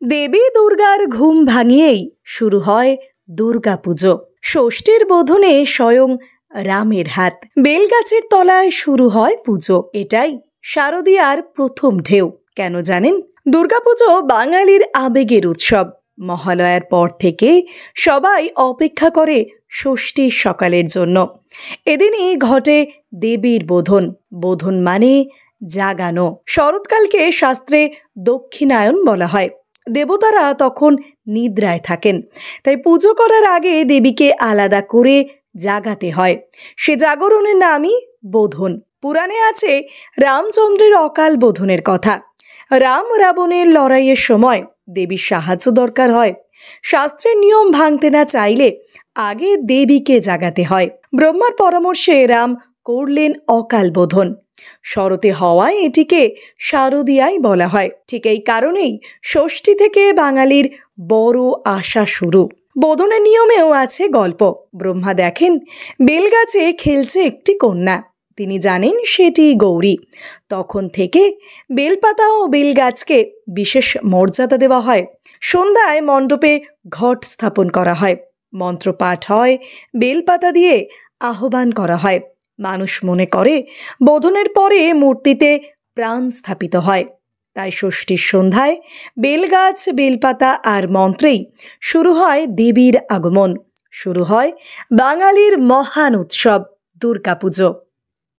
দেবী দুর্গার ঘুম ভাঙিয়েই শুরু হয় দুর্গাপুজো। ষষ্ঠীর বোধনে স্বয়ং রামের হাত, বেলগাছের তলায় শুরু হয় পুজো। এটাই শারদীয়ার প্রথম ঢেউ। কেন জানেন? দুর্গাপুজো বাঙালির আবেগের উৎসব। মহালয়ার পর থেকে সবাই অপেক্ষা করে ষষ্ঠীর সকালের জন্য। এদিনই ঘটে দেবীর বোধন। বোধন মানে জাগানো। শরৎকালকে শাস্ত্রে দক্ষিণায়ন বলা হয়। দেবতারা তখন নিদ্রায় থাকেন, তাই পুজো করার আগে দেবীকে আলাদা করে জাগাতে হয়। সে জাগরণের নামই বোধন। পুরাণে আছে রামচন্দ্রের অকাল বোধনের কথা। রাম রাবণের লড়াইয়ের সময় দেবীর সাহায্য দরকার হয়। শাস্ত্রের নিয়ম ভাঙতে না চাইলে আগে দেবীকে জাগাতে হয়। ব্রহ্মার পরামর্শে রাম করলেন অকাল বোধন। শরতে হওয়ায় এটিকে শারদীয়াই বলা হয়। ঠিক এই কারণেই ষষ্ঠী থেকে বাঙালির বড় আশা শুরু। বোধনের নিয়মেও আছে গল্প। ব্রহ্মা দেখেন বেলগাছে খেলছে একটি কন্যা, তিনি জানেন সেটি গৌরী। তখন থেকে বেলপাতা ও বেলগাছকে বিশেষ মর্যাদা দেওয়া হয়। সন্ধ্যায় মণ্ডপে ঘট স্থাপন করা হয়, মন্ত্রপাঠ হয়, বেলপাতা দিয়ে আহ্বান করা হয়। মানুষ মনে করে বোধনের পরে মূর্তিতে প্রাণ স্থাপিত হয়। তাই ষষ্ঠীর সন্ধ্যায় বেলগাছ, বেলপাতা আর মন্ত্রেই শুরু হয় দেবীর আগমন। শুরু হয় বাঙালির মহান উৎসব দুর্গাপুজো।